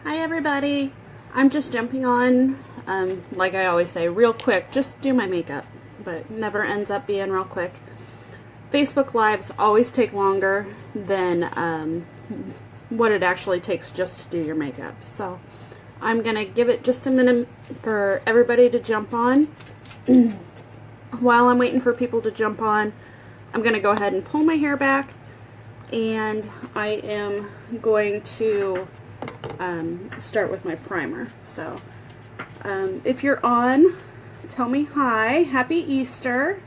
Hi everybody! I'm just jumping on, like I always say, real quick, just do my makeup, but never ends up being real quick. Facebook Lives always take longer than what it actually takes just to do your makeup. So I'm going to give it just a minute for everybody to jump on. While I'm waiting for people to jump on, I'm going to go ahead and pull my hair back, and I am going to start with my primer. So if you're on, tell me hi. Happy Easter.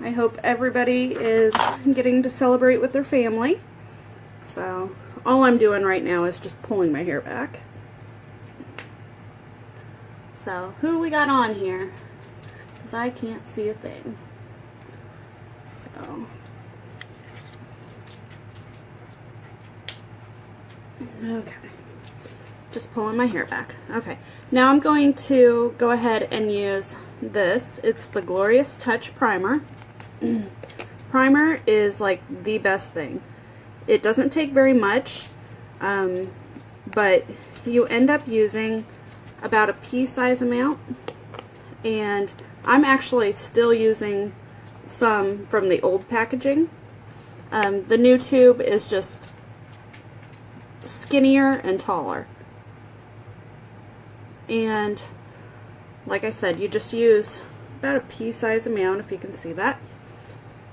I hope everybody is getting to celebrate with their family. So all I'm doing right now is just pulling my hair back. So who we got on here? Because I can't see a thing. So okay. Just pulling my hair back. Okay, now I'm going to go ahead and use this. It's the Glorious Touch Primer. Primer is like the best thing. It doesn't take very much, but you end up using about a pea size amount, and I'm actually still using some from the old packaging. The new tube is just skinnier and taller. And like I said, you just use about a pea size amount, if you can see that.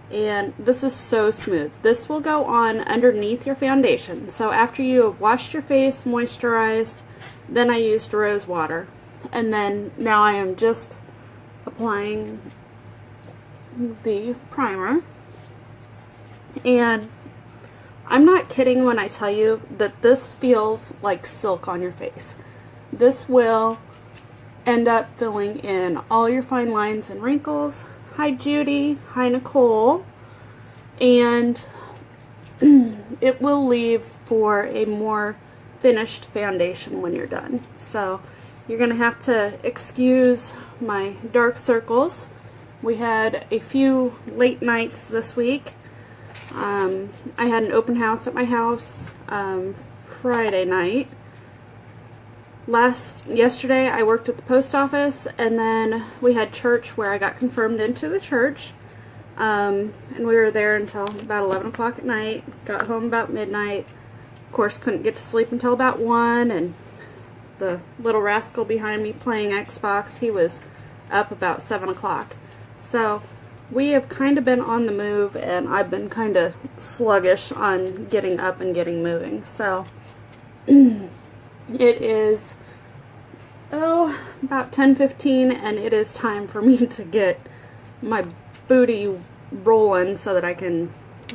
And this is so smooth. This will go on underneath your foundation. So after you have washed your face, moisturized, then I used rose water. And then now I am just applying the primer. And I'm not kidding when I tell you that this feels like silk on your face. This will end up filling in all your fine lines and wrinkles. Hi Judy, hi Nicole. And it will leave for a more finished foundation when you're done. So you're going to have to excuse my dark circles. We had a few late nights this week. I had an open house at my house Friday night. Yesterday I worked at the post office, and then we had church where I got confirmed into the church, and we were there until about 11 o'clock at night, got home about midnight. Of course couldn't get to sleep until about 1, and the little rascal behind me playing Xbox, he was up about 7 o'clock. So we have kind of been on the move, and I've been kind of sluggish on getting up and getting moving. So it is, about 10:15, and it is time for me to get my booty rolling so that I can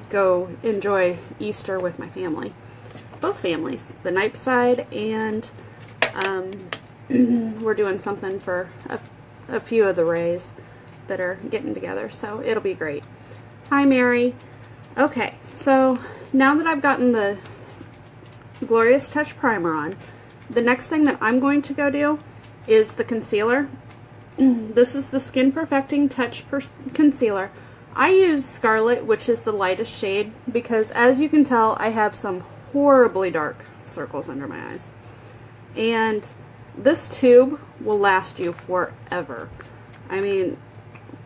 go enjoy Easter with my family. Both families, the Knipe side, and we're doing something for a few of the Rays that are getting together, so it'll be great. Hi Mary. Okay, so now that I've gotten the Glorious Touch Primer on, the next thing that I'm going to go do is the concealer. This is the Skin Perfecting Touch Concealer. I use Scarlet, which is the lightest shade, because as you can tell, I have some horribly dark circles under my eyes. And this tube will last you forever. I mean,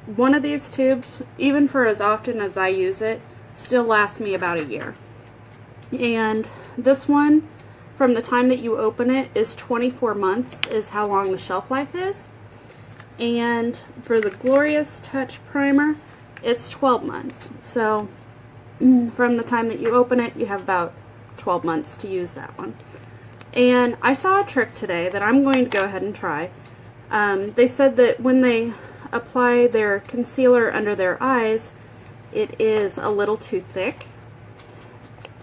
one of these tubes, even for as often as I use it, still lasts me about a year. And this one, from the time that you open it, is 24 months is how long the shelf life is. And for the Glorious Touch Primer, it's 12 months. So from the time that you open it, you have about 12 months to use that one. And I saw a trick today that I'm going to go ahead and try. They said that when they apply their concealer under their eyes, it is a little too thick.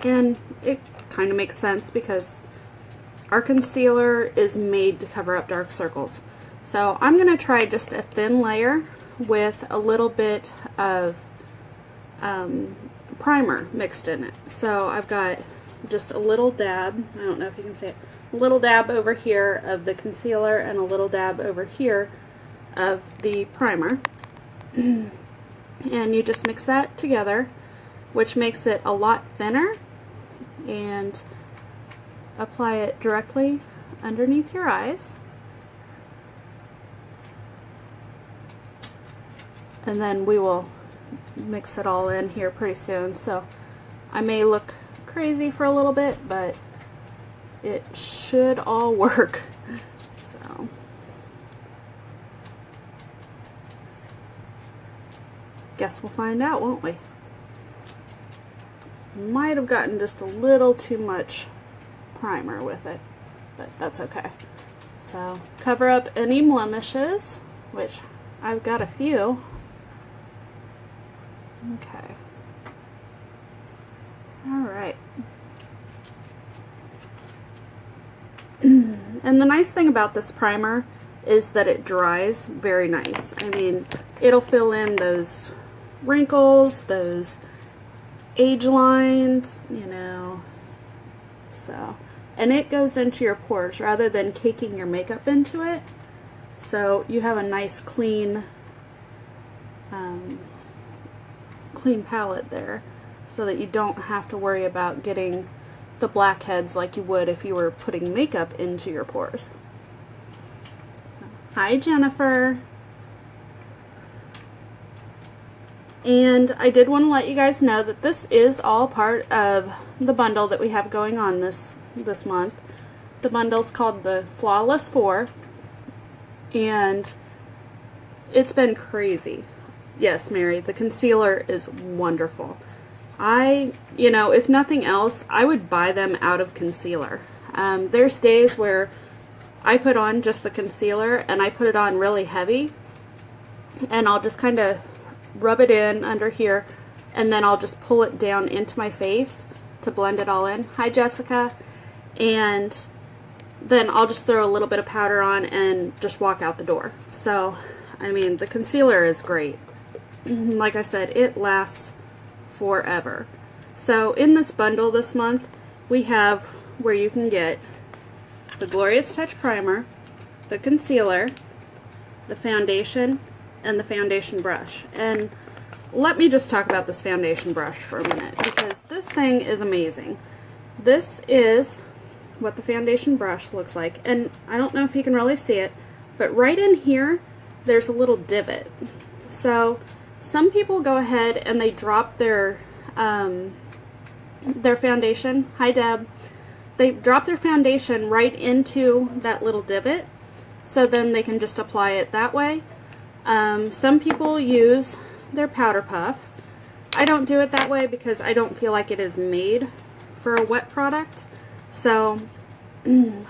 And it kind of makes sense, because our concealer is made to cover up dark circles. So I'm going to try just a thin layer with a little bit of primer mixed in it. So I've got just a little dab, I don't know if you can see it, a little dab over here of the concealer and a little dab over here of the primer. And you just mix that together, which makes it a lot thinner, and apply it directly underneath your eyes. And then we will mix it all in here pretty soon. So I may look crazy for a little bit, but it should all work. So guess we'll find out, won't we? Might have gotten just a little too much primer with it, but that's okay. So cover up any blemishes, which I've got a few. Okay. All right. And the nice thing about this primer is that it dries very nice. I mean, it'll fill in those wrinkles, those age lines, you know. So, and it goes into your pores rather than caking your makeup into it. So you have a nice clean clean palette there, so that you don't have to worry about getting the blackheads like you would if you were putting makeup into your pores. So, hi Jennifer. And I did want to let you guys know that this is all part of the bundle that we have going on this month. The bundle's called the Flawless 4, and it's been crazy. Yes, Mary, the concealer is wonderful. You know, if nothing else, I would buy them out of concealer. There's days where I put on just the concealer and I put it on really heavy, and I'll just kind of rub it in under here, and then I'll just pull it down into my face to blend it all in. Hi Jessica. And then I'll just throw a little bit of powder on and just walk out the door. So, I mean, the concealer is great. Like I said, it lasts forever. So in this bundle this month, we have where you can get the Glorious Touch Primer, the concealer, the foundation, and the foundation brush. And let me just talk about this foundation brush for a minute, because this thing is amazing. This is what the foundation brush looks like, and I don't know if you can really see it, but right in here there's a little divot. So some people go ahead and they drop their foundation. Hi Deb. They drop their foundation right into that little divot, so then they can just apply it that way. Some people use their powder puff. I don't do it that way because I don't feel like it is made for a wet product. So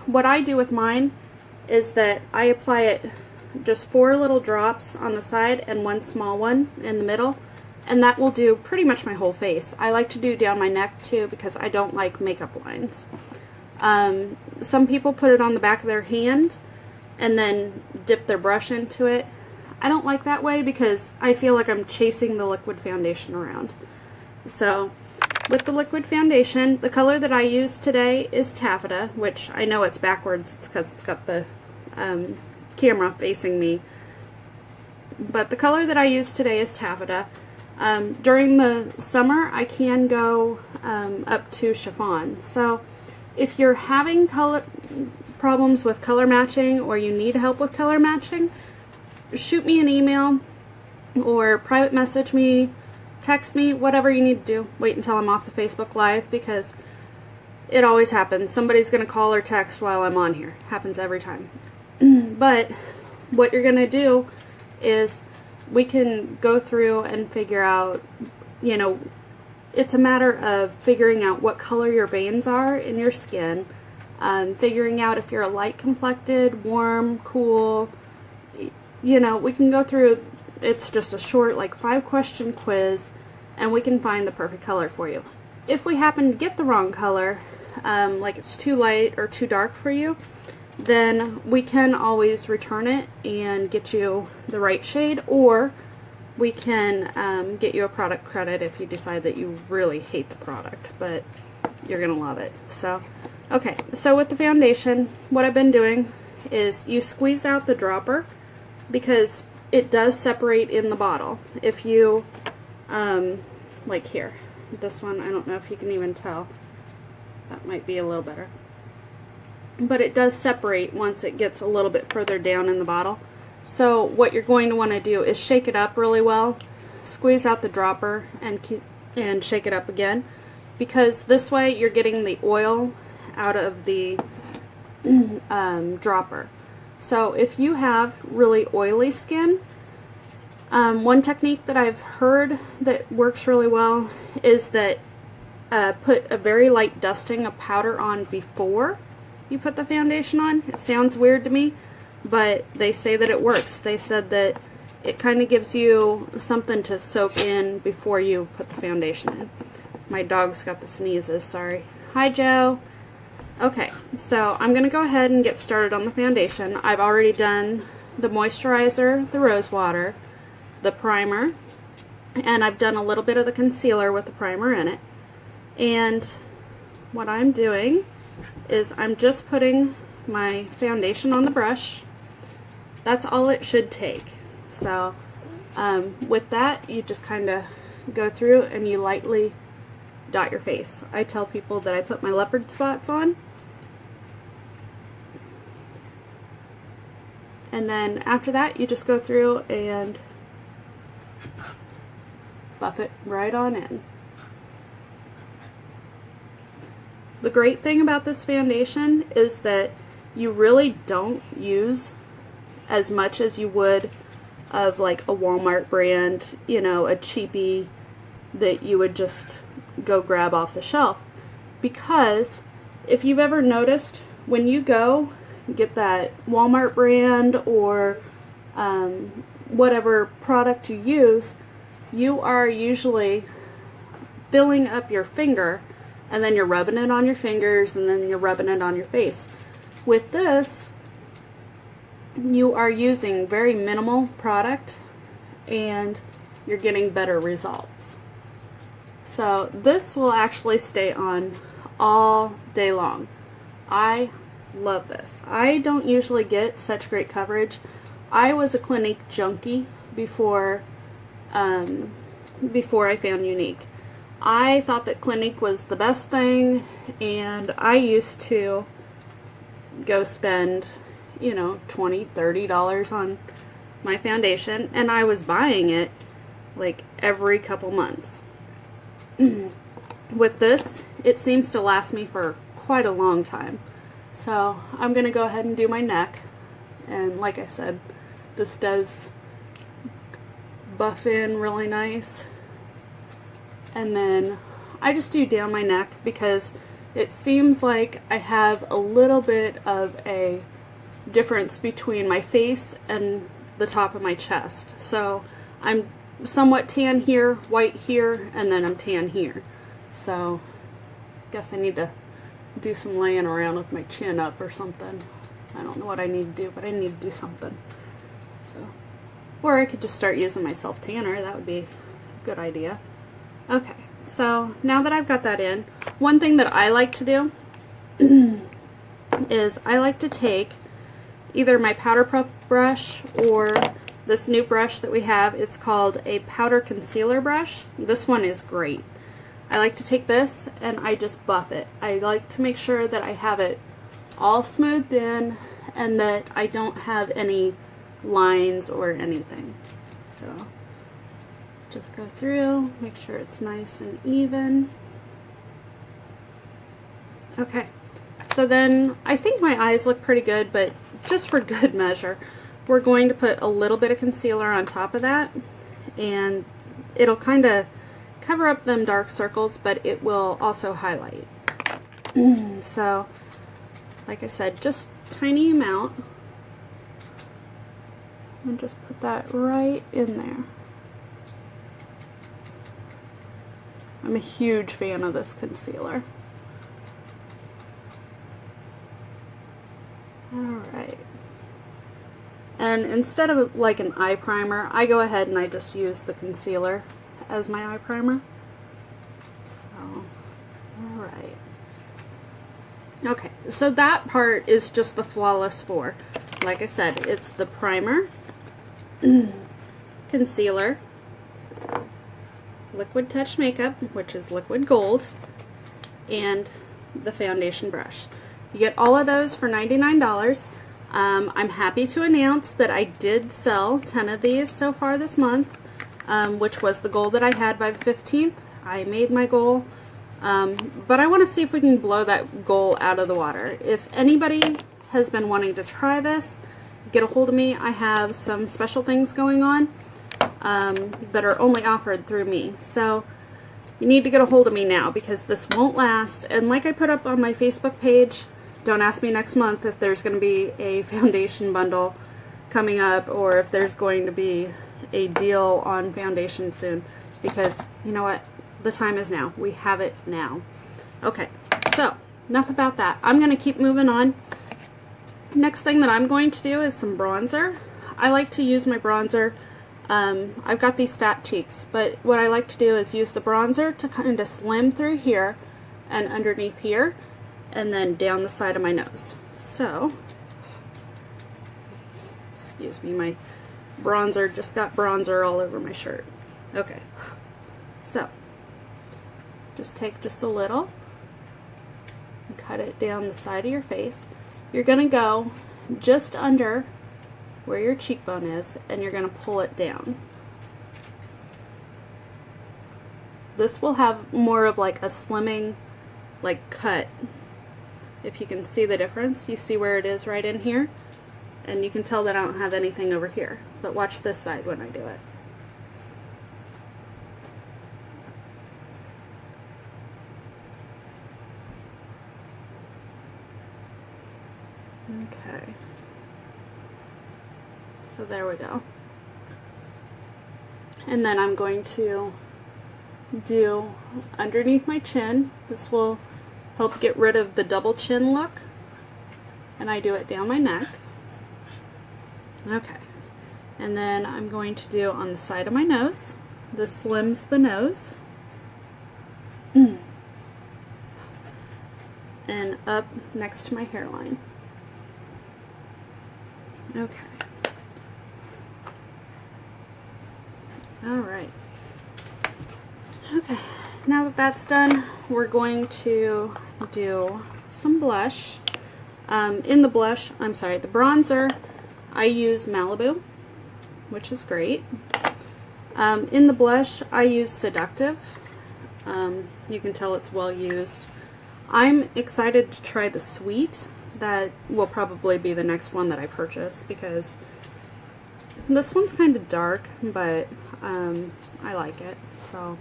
what I do with mine is that I apply it just 4 little drops on the side and 1 small one in the middle, and that will do pretty much my whole face. I like to do down my neck too because I don't like makeup lines. Some people put it on the back of their hand and then dip their brush into it. I don't like that way because I feel like I'm chasing the liquid foundation around. So with the liquid foundation, the color that I use today is Taffeta, which I know it's backwards. It's because it's got the camera facing me. But the color that I use today is Taffeta. During the summer, I can go up to chiffon. So if you're having problems with color matching, or you need help with color matching, shoot me an email or private message me, text me, whatever you need to do. Wait until I'm off the Facebook Live, because it always happens. Somebody's going to call or text while I'm on here. Happens every time. But what you're going to do is we can go through and figure out, you know, it's a matter of figuring out what color your veins are in your skin, figuring out if you're a light complected, warm, cool. You know, we can go through, it's just a short, like 5-question quiz, and we can find the perfect color for you. If we happen to get the wrong color, like it's too light or too dark for you, then we can always return it and get you the right shade, or we can get you a product credit if you decide that you really hate the product, but you're going to love it. So, okay, so with the foundation, what I've been doing is you squeeze out the dropper, because it does separate in the bottle. If you, like here, this one, I don't know if you can even tell. That might be a little better. but it does separate once it gets a little bit further down in the bottle. So what you're going to want to do is shake it up really well, squeeze out the dropper, and shake it up again, because this way you're getting the oil out of the dropper. So if you have really oily skin, one technique that I've heard that works really well is that put a very light dusting of powder on before you put the foundation on. It sounds weird to me, but they say that it works. They said that it kind of gives you something to soak in before you put the foundation in. My dog's got the sneezes, sorry. Hi, Joe. Okay, so I'm going to go ahead and get started on the foundation. I've already done the moisturizer, the rose water, the primer, and I've done a little bit of the concealer with the primer in it. And what I'm doing is I'm just putting my foundation on the brush. That's all it should take. So with that, you just kind of go through and you lightly dot your face. I tell people that I put my leopard spots on, and then after that you just go through and buff it right on in. The great thing about this foundation is that you really don't use as much as you would of like a Walmart brand, you know, a cheapie that you would just go grab off the shelf. Because if you've ever noticed, when you go get that Walmart brand or whatever product you use, you are usually filling up your finger, and then you're rubbing it on your fingers, and then you're rubbing it on your face. With this, you are using very minimal product and you're getting better results. So this will actually stay on all day long. I love this. I don't usually get such great coverage. I was a Clinique junkie before I found Unique. I thought that Clinique was the best thing, and I used to go spend, you know, $20, $30 on my foundation, and I was buying it like every couple months. With this, it seems to last me for quite a long time. So I'm going to go ahead and do my neck, and like I said, this does buff in really nice. And then I just do down my neck because it seems like I have a little bit of a difference between my face and the top of my chest. So I'm somewhat tan here, white here, and then I'm tan here. So I guess I need to do some laying around with my chin up or something. I don't know what I need to do, but I need to do something. So, or I could just start using my self tanner. That would be a good idea. Okay, so now that I've got that in, one thing that I like to do is I like to take either my powder puff brush or this new brush that we have. It's called a powder concealer brush. This one is great. I like to take this and I just buff it. I like to make sure that I have it all smoothed in and that I don't have any lines or anything. So just go through, make sure it's nice and even. Okay, so then I think my eyes look pretty good, but just for good measure, we're going to put a little bit of concealer on top of that, and it'll kind of cover up them dark circles, but it will also highlight. So, like I said, just tiny amount, and just put that right in there. I'm a huge fan of this concealer. Alright. And instead of like an eye primer, I go ahead and I just use the concealer as my eye primer. So, alright. Okay, so that part is just the Flawless 4. Like I said, it's the primer, concealer, Liquid Touch Makeup, which is liquid gold, and the foundation brush. You get all of those for $99. I'm happy to announce that I did sell 10 of these so far this month, which was the goal that I had by the 15th. I made my goal, but I want to see if we can blow that goal out of the water. If anybody has been wanting to try this, get a hold of me. I have some special things going on that are only offered through me. So you need to get a hold of me now because this won't last. And like I put up on my Facebook page, don't ask me next month if there's going to be a foundation bundle coming up or if there's going to be a deal on foundation soon, because you know what? The time is now. We have it now. Okay, so enough about that. I'm going to keep moving on. Next thing that I'm going to do is some bronzer. I like to use my bronzer. I've got these fat cheeks, but what I like to do is use the bronzer to kind of slim through here and underneath here, and then down the side of my nose. So, excuse me, my bronzer just got bronzer all over my shirt. Okay, so just take just a little and cut it down the side of your face. You're going to go just under where your cheekbone is and you're going to pull it down. This will have more of like a slimming like cut. If you can see the difference, you see where it is right in here, and you can tell that I don't have anything over here. But watch this side when I do it. Okay, so there we go. And then I'm going to do underneath my chin. This will help get rid of the double chin look, and I do it down my neck. Okay, and then I'm going to do on the side of my nose. This slims the nose, and up next to my hairline. Okay. Alright. Okay, now that that's done, we're going to do some blush. In the blush, I'm sorry, the bronzer, I use Malibu, which is great. In the blush, I use Seductive. You can tell it's well used. I'm excited to try the Sweet. That will probably be the next one that I purchase because this one's kind of dark, but I like it. So,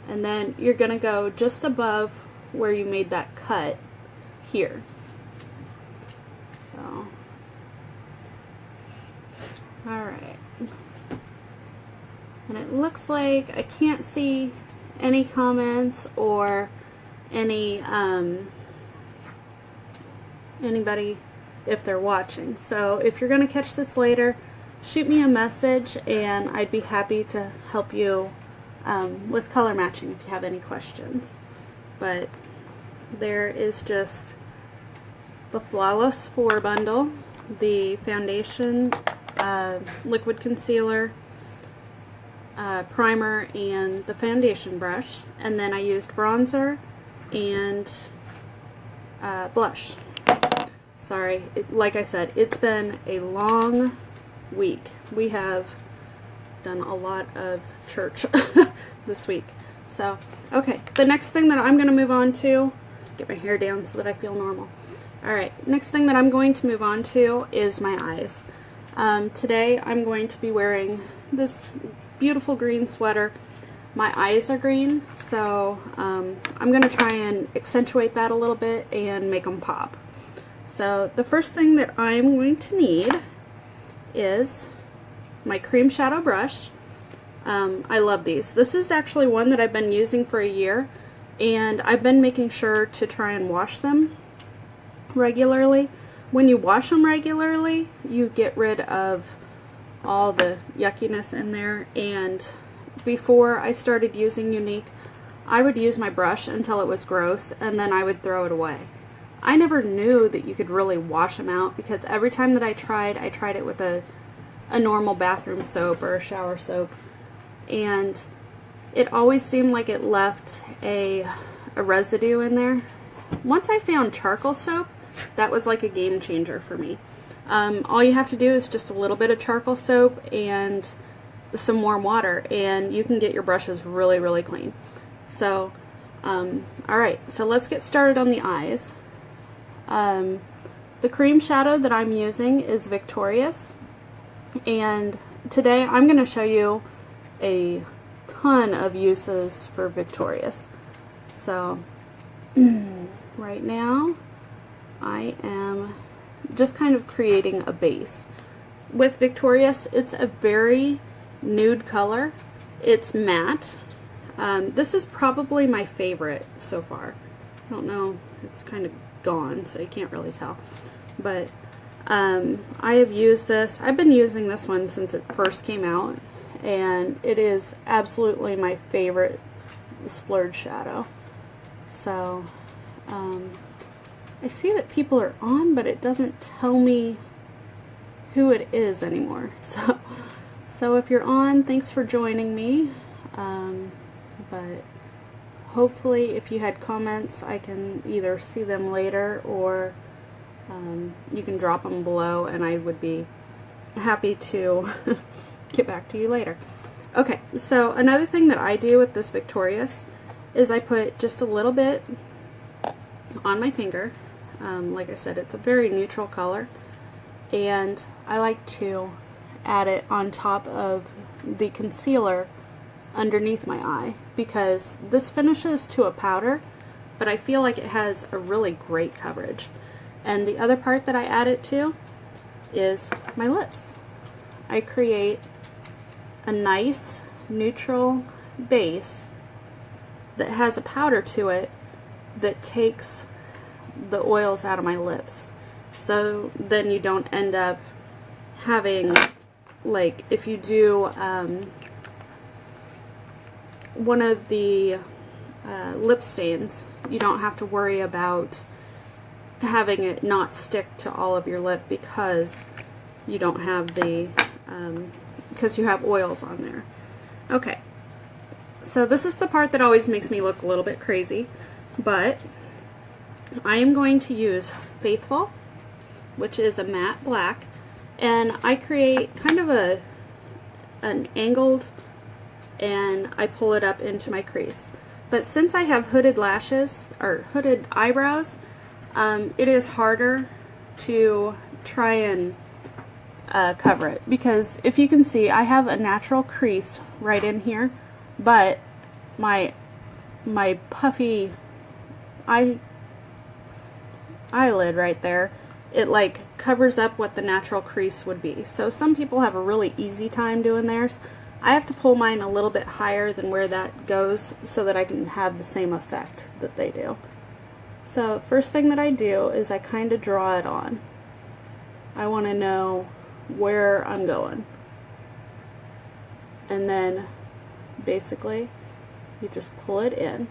and then you're gonna go just above where you made that cut here. So, all right. And it looks like I can't see any comments or any anybody if they're watching. So if you're going to catch this later, shoot me a message and I'd be happy to help you with color matching if you have any questions. But there is just the Flawless 4 bundle, the foundation, liquid concealer, primer, and the foundation brush. And then I used bronzer and blush. Sorry, like I said, it's been a long week. We have done a lot of church this week. So, okay, the next thing that I'm going to move on to, get my hair down so that I feel normal. Alright, next thing that I'm going to move on to is my eyes. Today I'm going to be wearing this beautiful green sweater. My eyes are green, so I'm going to try and accentuate that a little bit and make them pop. So the first thing that I'm going to need is my cream shadow brush. I love these. This is actually one that I've been using for a year, and I've been making sure to try and wash them regularly. When you wash them regularly, you get rid of all the yuckiness in there. And before I started using Unique, I would use my brush until it was gross and then I would throw it away. I never knew that you could really wash them out because every time that I tried it with a normal bathroom soap or a shower soap, and it always seemed like it left a residue in there. once I found charcoal soap, that was like a game changer for me. All you have to do is just a little bit of charcoal soap and some warm water, and you can get your brushes really, really clean. So, alright, so let's get started on the eyes. The cream shadow that I'm using is Victorious, and today I'm going to show you a ton of uses for Victorious. So, right now I am just kind of creating a base. With Victorious, it's a very nude color. It's matte. This is probably my favorite so far. I don't know, it's kind of gone, so you can't really tell. But I have used this. I've been using this one since it first came out, and it is absolutely my favorite splurge shadow. So, I see that people are on, but it doesn't tell me who it is anymore. So if you're on, thanks for joining me. But hopefully if you had comments, I can either see them later, or you can drop them below, and I would be happy to get back to you later. Okay, so another thing that I do with this Victorious is I put just a little bit on my finger. Like I said, it's a very neutral color, and I like to add it on top of the concealer underneath my eye, because this finishes to a powder, but I feel like it has a really great coverage. And the other part that I add it to is my lips. I create a nice neutral base that has a powder to it that takes the oils out of my lips. So then you don't end up having, like, if you do one of the lip stains, you don't have to worry about having it not stick to all of your lip because you don't have the because you have oils on there. Okay, so this is the part that always makes me look a little bit crazy, but I am going to use Faithful, which is a matte black, and I create kind of an angled, and I pull it up into my crease. But since I have hooded lashes, or hooded eyebrows, it is harder to try and cover it, because if you can see, I have a natural crease right in here, but my puffy eyelid right there, it like covers up what the natural crease would be. So some people have a really easy time doing theirs. I have to pull mine a little bit higher than where that goes so that I can have the same effect that they do. So first thing that I do is I kind of draw it on. I want to know where I'm going. And then basically you just pull it in.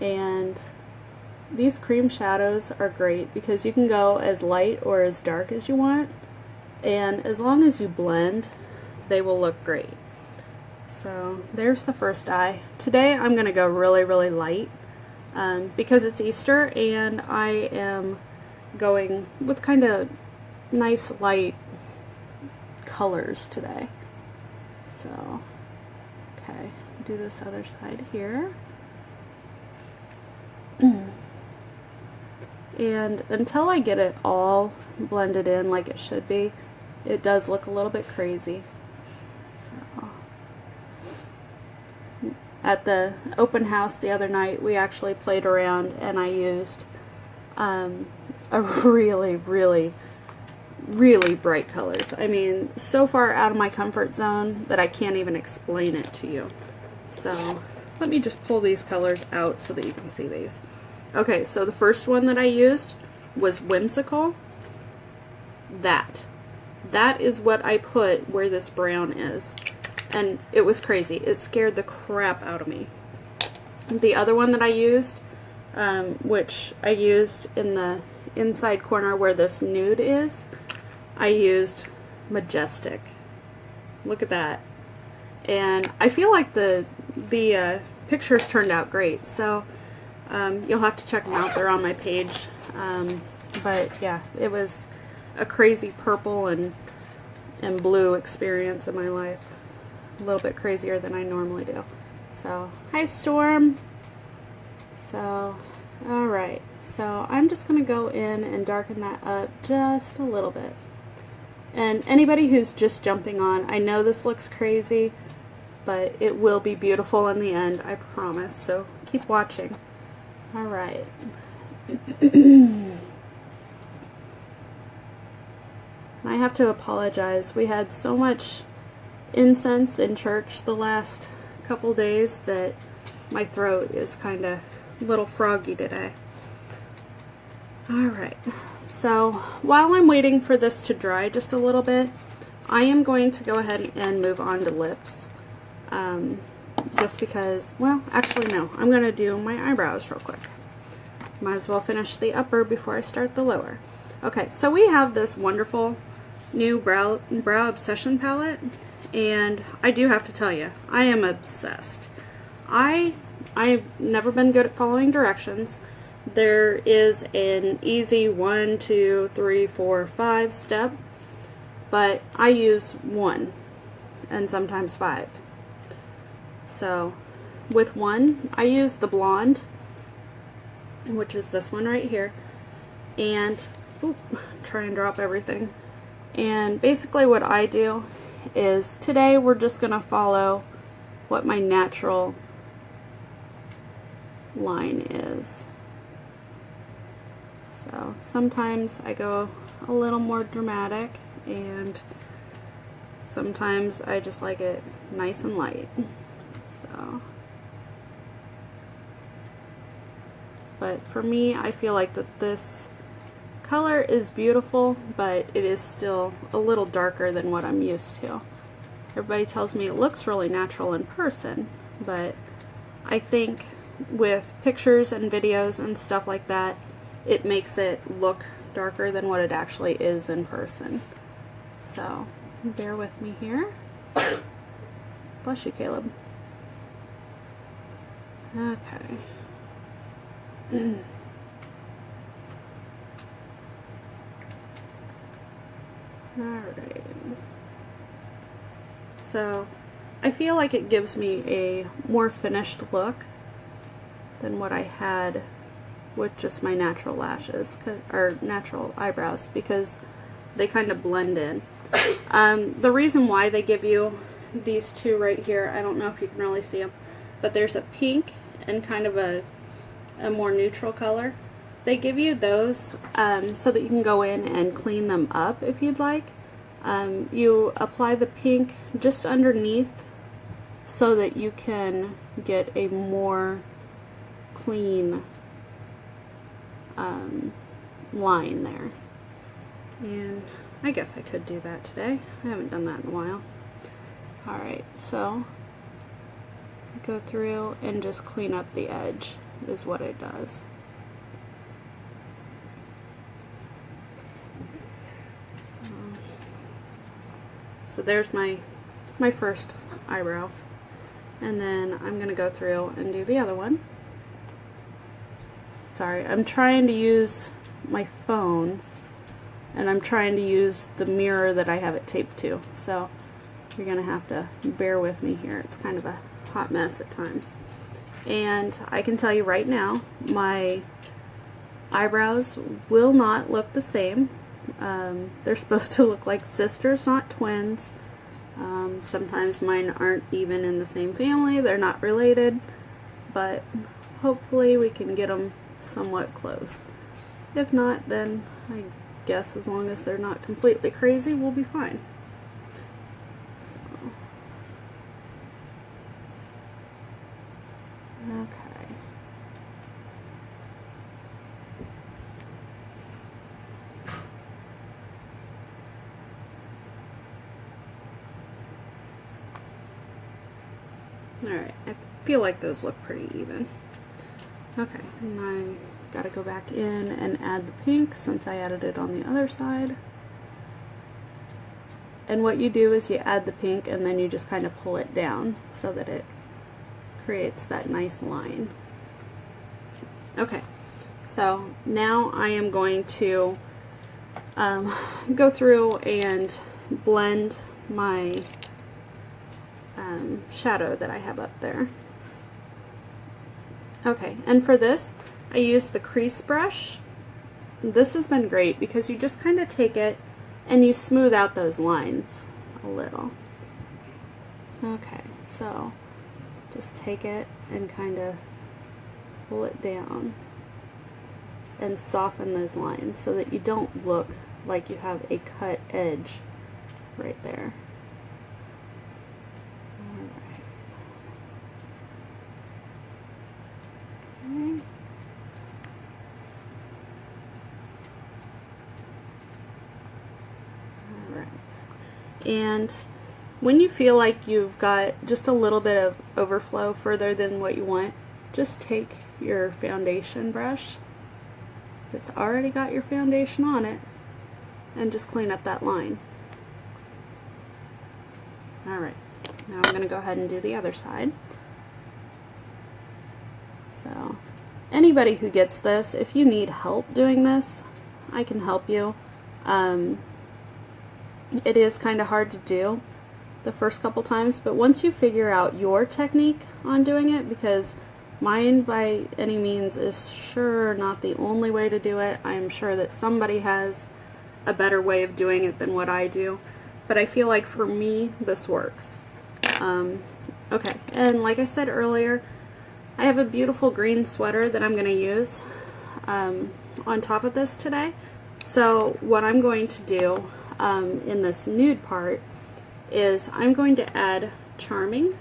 And these cream shadows are great because you can go as light or as dark as you want, and as long as you blend, they will look great. So there's the first eye. Today I'm going to go really, really light because it's Easter, and I am going with kind of nice light colors today. So, okay, do this other side here. And until I get it all blended in like it should be, it does look a little bit crazy. So, at the open house the other night, we actually played around, and I used a really, really, really bright colors. I mean, so far out of my comfort zone that I can't even explain it to you. So let me just pull these colors out so that you can see these. Okay, so the first one that I used was Whimsical. That is what I put where this brown is. And it was crazy. It scared the crap out of me. The other one that I used, which I used in the inside corner where this nude is, I used Majestic. Look at that. And I feel like the pictures turned out great. So You'll have to check them out. They're on my page. But yeah, it was a crazy purple and blue experience in my life. A little bit crazier than I normally do. So, hi Storm. So, alright. So, I'm just going to go in and darken that up just a little bit. And anybody who's just jumping on, I know this looks crazy, but it will be beautiful in the end, I promise. So, keep watching. Alright. I have to apologize. We had so much incense in church the last couple days that my throat is kind of a little froggy today. Alright, so while I'm waiting for this to dry just a little bit, I am going to go ahead and move on to lips. Just because, well, actually no, I'm going to do my eyebrows real quick. Might as well finish the upper before I start the lower. Okay, so we have this wonderful new brow obsession palette, and I do have to tell you, I am obsessed. I've never been good at following directions. There is an easy 1, 2, 3, 4, 5 step, but I use 1 and sometimes 5. So with 1, I use the blonde, which is this one right here, and try and drop everything. And basically what I do is today we're just going to follow what my natural line is. So sometimes I go a little more dramatic, and sometimes I just like it nice and light. So, but for me, I feel like that this color is beautiful, but it is still a little darker than what I'm used to. Everybody tells me it looks really natural in person, but I think with pictures and videos and stuff like that, it makes it look darker than what it actually is in person. So, bear with me here. Bless you, Caleb. Okay. Alright. So, I feel like it gives me a more finished look than what I had with just my natural lashes, or natural eyebrows, because they kind of blend in. The reason why they give you these two right here, I don't know if you can really see them, but there's a pink and kind of a more neutral color. They give you those so that you can go in and clean them up if you'd like. You apply the pink just underneath so that you can get a more clean line there. And I guess I could do that today. I haven't done that in a while. Alright, so go through and just clean up the edge is what it does. So there's my first eyebrow, and then I'm going to go through and do the other one. Sorry, I'm trying to use my phone, and I'm trying to use the mirror that I have it taped to, so you're going to have to bear with me here. It's kind of a hot mess at times. And I can tell you right now, my eyebrows will not look the same. They're supposed to look like sisters, not twins. Sometimes mine aren't even in the same family. They're not related, but hopefully we can get them somewhat close. If not, then I guess as long as they're not completely crazy, we'll be fine. Okay. Alright, I feel like those look pretty even. Okay, and I gotta go back in and add the pink since I added it on the other side. And what you do is you add the pink and then you just kind of pull it down so that it creates that nice line. Okay, so now I am going to go through and blend my shadow that I have up there. Okay, and for this I use the crease brush. This has been great because you just kind of take it and you smooth out those lines a little. Okay, so just take it and kind of pull it down and soften those lines so that you don't look like you have a cut edge right there. Alright. Okay. Alright. And when you feel like you've got just a little bit of overflow further than what you want, just take your foundation brush that's already got your foundation on it and just clean up that line. Alright, now I'm going to go ahead and do the other side. So, anybody who gets this, if you need help doing this, I can help you. It is kind of hard to do the first couple times, but once you figure out your technique on doing it, because mine by any means is sure not the only way to do it. I'm sure that somebody has a better way of doing it than what I do, but I feel like for me this works. Okay, and like I said earlier, I have a beautiful green sweater that I'm going to use on top of this today. So what I'm going to do in this nude part is I'm going to add Charming.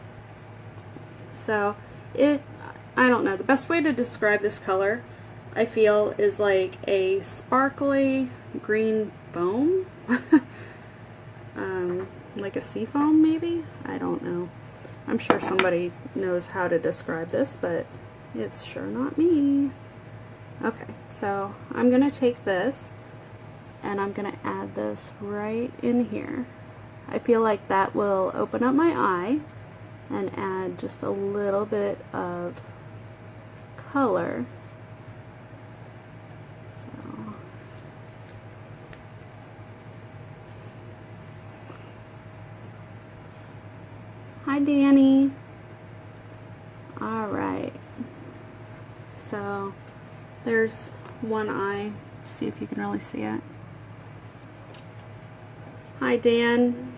So I don't know, the best way to describe this color, I feel, is like a sparkly green foam. Like a sea foam, maybe? I don't know. I'm sure somebody knows how to describe this, but it's sure not me. Okay, so I'm going to take this and I'm going to add this right in here. I feel like that will open up my eye and add just a little bit of color. So hi Danny. Alright, so there's one eye. Let's see if you can really see it. Hi Dan.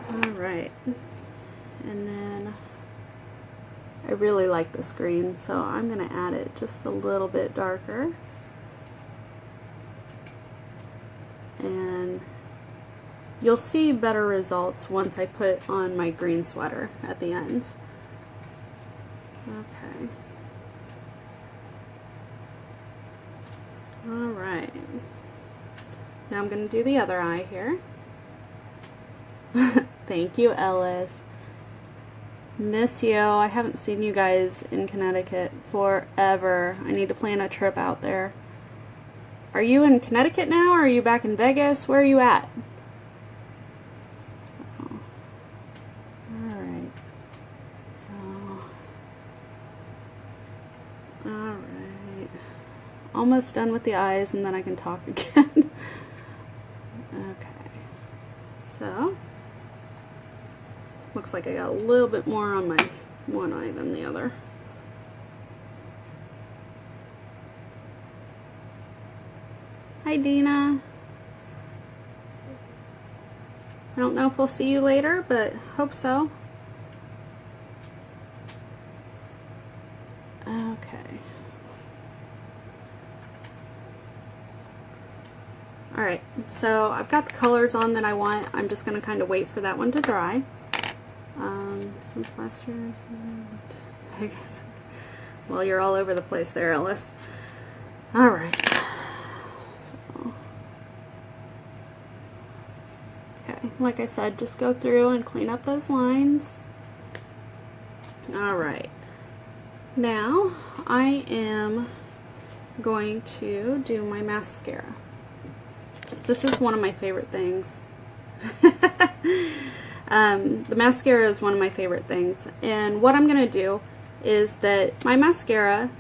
Alright, and then I really like this green, so I'm going to add it just a little bit darker. And you'll see better results once I put on my green sweater at the end. Okay. Alright. Now I'm going to do the other eye here. Thank you, Ellis. Miss you. I haven't seen you guys in Connecticut forever. I need to plan a trip out there. Are you in Connecticut now, or are you back in Vegas? Where are you at? Oh. Alright. So. Alright. Almost done with the eyes, and then I can talk again. Okay. So. Looks like I got a little bit more on my one eye than the other. Hi Dina. I don't know if we'll see you later, but hope so. Okay. Alright, so I've got the colors on that I want. I'm just going to kind of wait for that one to dry. Since last year, I guess. Well, you're all over the place there, Ellis. Alright. So, okay, like I said, just go through and clean up those lines. Alright. Now, I am going to do my mascara. This is one of my favorite things. The mascara is one of my favorite things, and what I'm going to do is that my mascara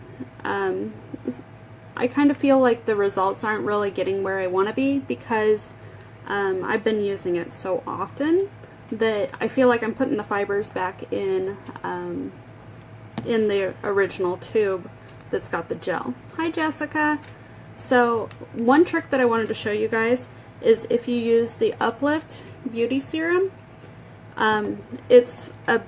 I kind of feel like the results aren't really getting where I want to be because I've been using it so often that I feel like I'm putting the fibers back in the original tube that's got the gel. Hi Jessica! So one trick that I wanted to show you guys is if you use the Uplift Beauty Serum, it's a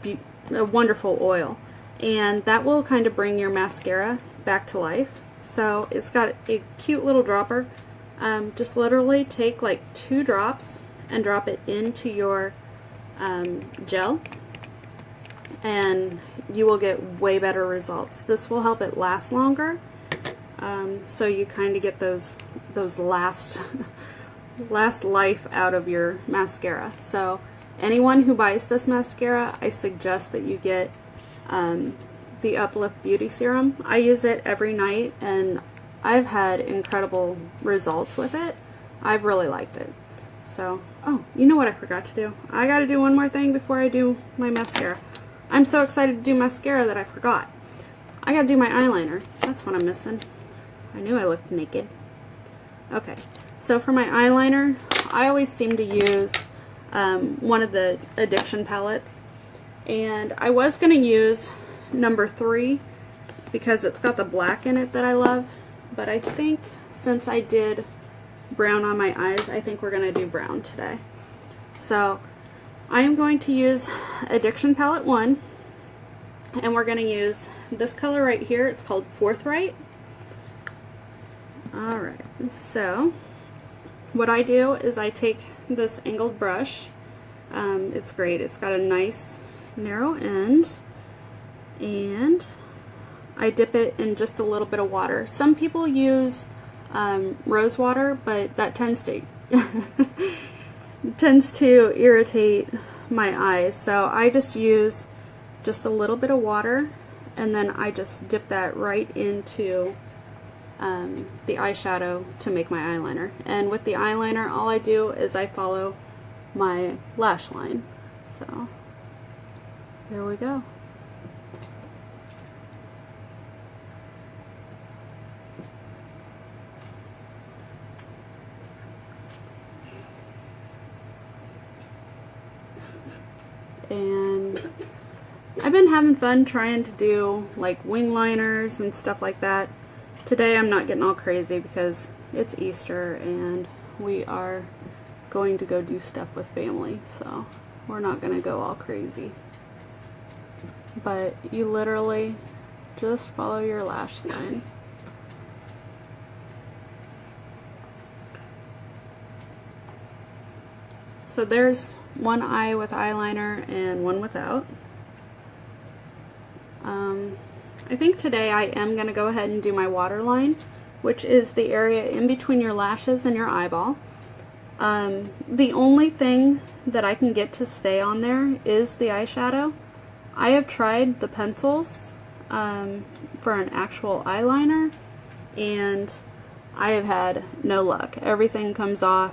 wonderful oil, and that will kind of bring your mascara back to life. So it's got a cute little dropper. Just literally take like 2 drops and drop it into your gel, and you will get way better results. This will help it last longer, so you kind of get those last life out of your mascara. So anyone who buys this mascara, I suggest that you get the Uplift Beauty Serum. I use it every night and I've had incredible results with it. I've really liked it. So, oh, you know what I forgot to do? I gotta do one more thing before I do my mascara. I'm so excited to do mascara that I forgot. I gotta do my eyeliner. That's what I'm missing. I knew I looked naked. Okay, so for my eyeliner, I always seem to use one of the Addiction palettes. And I was gonna use number 3 because it's got the black in it that I love. But I think since I did brown on my eyes, I think we're going to do brown today. So I am going to use Addiction Palette 1, and we're going to use this color right here. It's called Forthright. Alright, so what I do is I take this angled brush. It's great. It's got a nice narrow end, and I dip it in just a little bit of water. Some people use rose water, but that tends to irritate my eyes. So I just use just a little bit of water, and then I just dip that right into the eyeshadow to make my eyeliner. And with the eyeliner, all I do is I follow my lash line. So here we go. And I've been having fun trying to do like wing liners and stuff like that. Today I'm not getting all crazy because it's Easter and we are going to go do stuff with family, so we're not going to go all crazy. But you literally just follow your lash line. So there's one eye with eyeliner and one without. I think today I am going to go ahead and do my waterline, which is the area in between your lashes and your eyeball. The only thing that I can get to stay on there is the eyeshadow. I have tried the pencils for an actual eyeliner, and I have had no luck. Everything comes off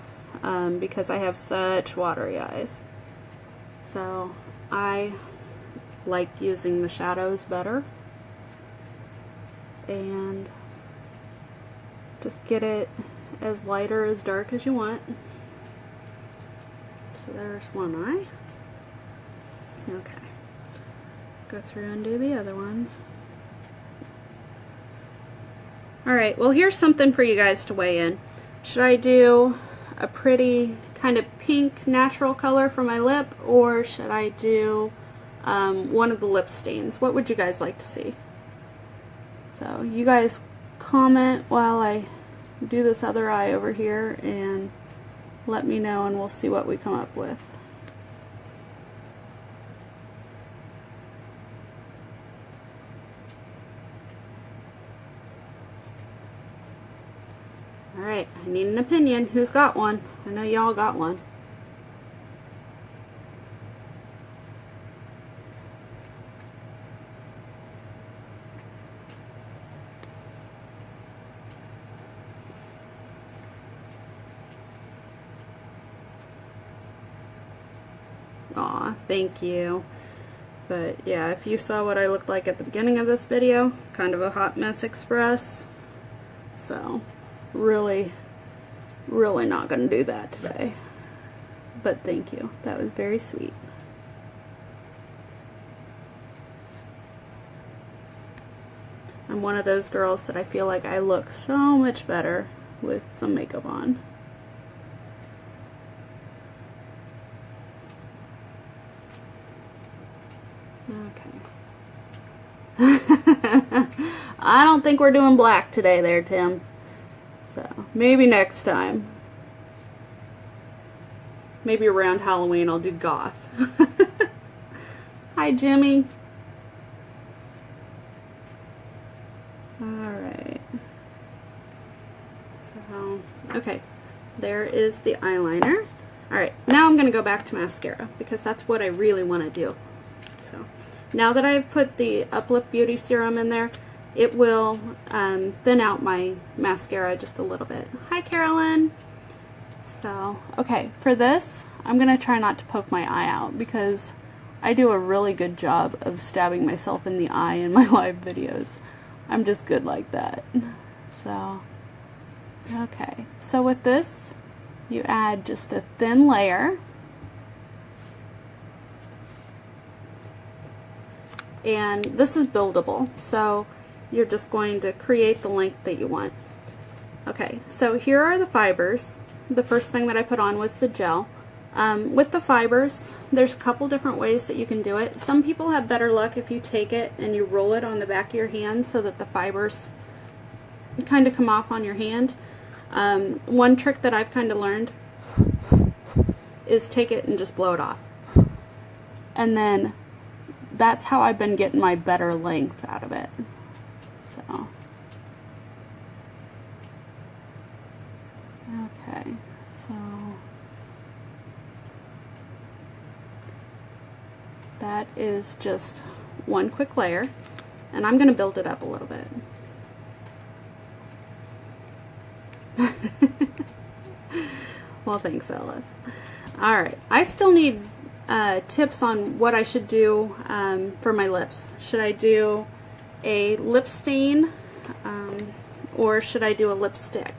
because I have such watery eyes. So I like using the shadows better, and just get it as light or as dark as you want. So there's one eye. Okay, go through and do the other one. Alright, well here's something for you guys to weigh in. Should I do a pretty kind of pink natural color for my lip, or should I do one of the lip stains? What would you guys like to see? So you guys comment while I do this other eye over here and let me know, and we'll see what we come up with. Alright, I need an opinion. Who's got one? I know y'all got one. Aw, thank you. But yeah, if you saw what I looked like at the beginning of this video, kind of a hot mess express. So really not going to do that today. But thank you. That was very sweet. I'm one of those girls that I feel like I look so much better with some makeup on. Okay. I don't think we're doing black today there, Tim. So, maybe next time. Maybe around Halloween I'll do goth. Hi, Jimmy. Alright. So, okay. There is the eyeliner. Alright, now I'm going to go back to mascara because that's what I really want to do. So, now that I've put the Uplift Beauty Serum in there, it will thin out my mascara just a little bit. Hi, Carolyn. So, okay, for this, I'm going to try not to poke my eye out because I do a really good job of stabbing myself in the eye in my live videos. I'm just good like that. So, okay. So with this, you add just a thin layer. And this is buildable, so you're just going to create the length that you want. Okay, so here are the fibers. The first thing that I put on was the gel. With the fibers, there's a couple different ways that you can do it. Some people have better luck if you take it and you roll it on the back of your hand so that the fibers kind of come off on your hand. One trick that I've kind of learned is take it and just blow it off. And then that's how I've been getting my better length out of it. So, okay, so that is just one quick layer, and I'm going to build it up a little bit. Well, thanks, Ellis. Alright, I still need tips on what I should do for my lips. Should I do a lip stain or should I do a lipstick?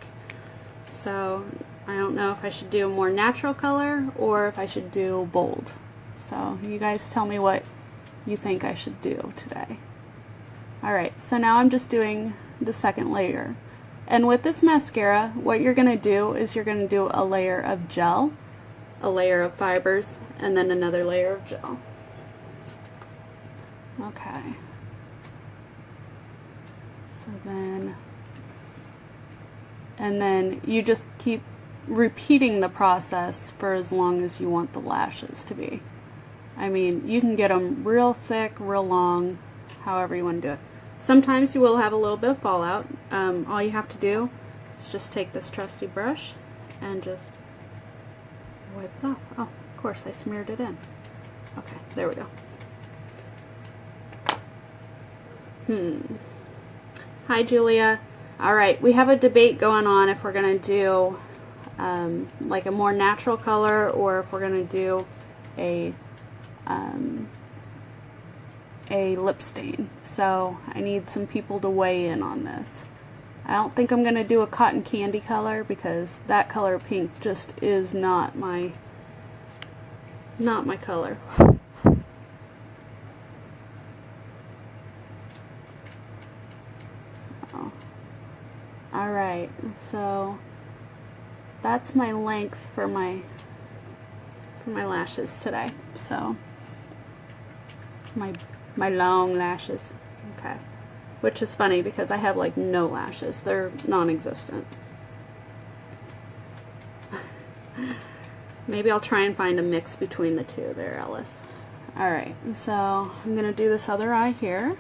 So I don't know if I should do a more natural color or if I should do bold. So you guys tell me what you think I should do today. Alright, so now I'm just doing the second layer. And with this mascara, what you're going to do is you're going to do a layer of gel, a layer of fibers, and then another layer of gel. Okay. So then, and then you just keep repeating the process for as long as you want the lashes to be. I mean, you can get them real thick, real long, however you want to do it. Sometimes you will have a little bit of fallout. All you have to do is just take this trusty brush and just wipe it off. Oh, of course, I smeared it in. Okay, there we go. Hi, Julia. Alright, we have a debate going on if we're going to do like a more natural color or if we're going to do a lip stain. So I need some people to weigh in on this. I don't think I'm going to do a cotton candy color because that color pink just is not my color. So, alright, so that's my length for my lashes today. So my long lashes. Okay. Which is funny because I have like no lashes. They're non-existent. Maybe I'll try and find a mix between the two there, Ellis. Alright, so I'm going to do this other eye here.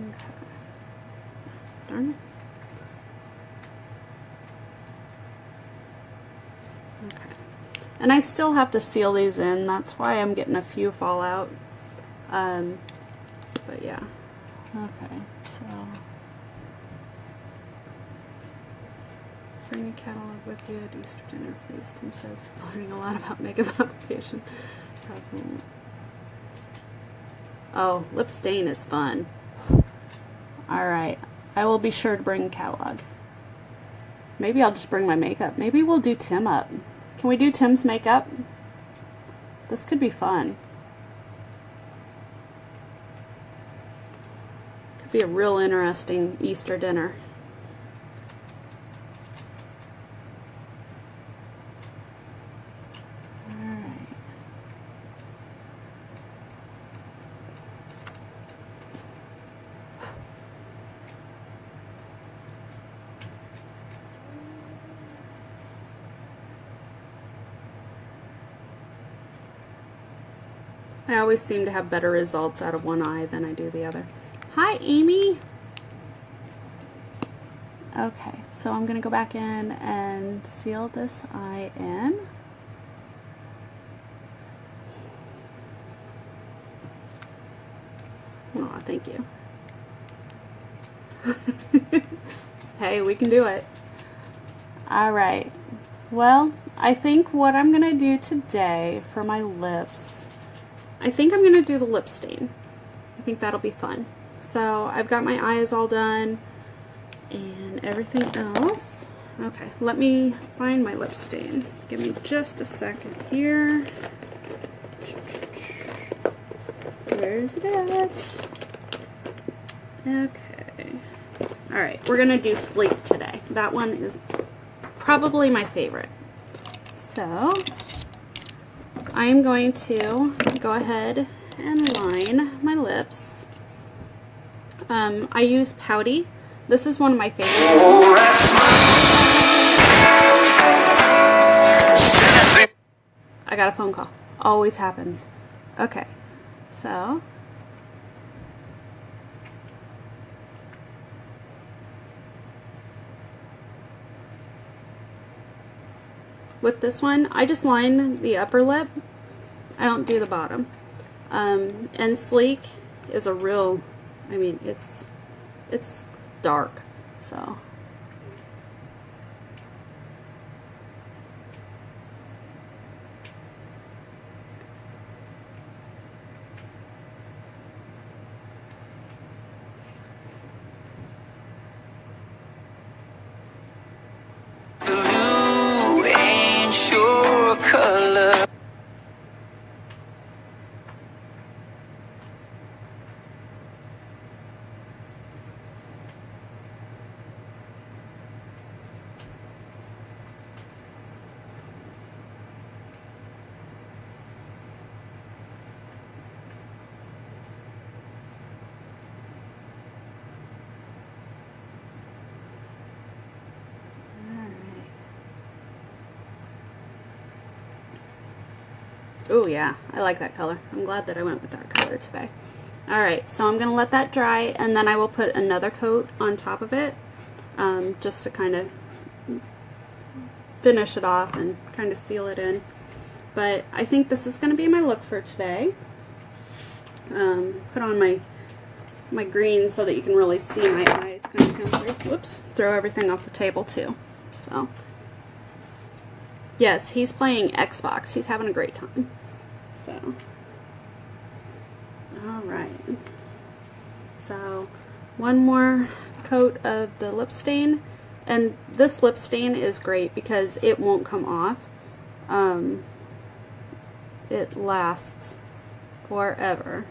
Okay. Darn it. Okay. And I still have to seal these in. That's why I'm getting a few fallout. but yeah. Okay, so bring a catalog with you at Easter dinner, please. Tim says he's learning a lot about makeup application. Oh, lip stain is fun. Alright, I will be sure to bring a catalog. Maybe I'll just bring my makeup. Maybe we'll do Tim up. Can we do Tim's makeup? This could be fun. Could be a real interesting Easter dinner. Alright. I always seem to have better results out of one eye than I do the other. Hi, Amy. Okay, so I'm going to go back in and seal this eye in. Oh, thank you. Hey, we can do it. Alright, well, I think what I'm going to do today for my lips, I think I'm going to do the lip stain. I think that'll be fun. So I've got my eyes all done and everything else. Okay, let me find my lip stain. Give me just a second here. Where's it at? Okay. Alright, we're going to do Sleep today. That one is probably my favorite. So I am going to go ahead and line my lips. I use Pouty. This is one of my favorites. I got a phone call. Always happens. Okay, so with this one, I just line the upper lip. I don't do the bottom. And Sleek is a real, I mean, it's dark, so. Blue ain't your color. Oh yeah, I like that color. I'm glad that I went with that color today. Alright, so I'm going to let that dry, and then I will put another coat on top of it, just to kind of finish it off and kind of seal it in. But I think this is going to be my look for today. Put on my green so that you can really see my eyes kind of come through. Whoops, throw everything off the table too. So, yes, he's playing Xbox. He's having a great time. So, alright. So, one more coat of the lip stain. And this lip stain is great because it won't come off. It lasts forever.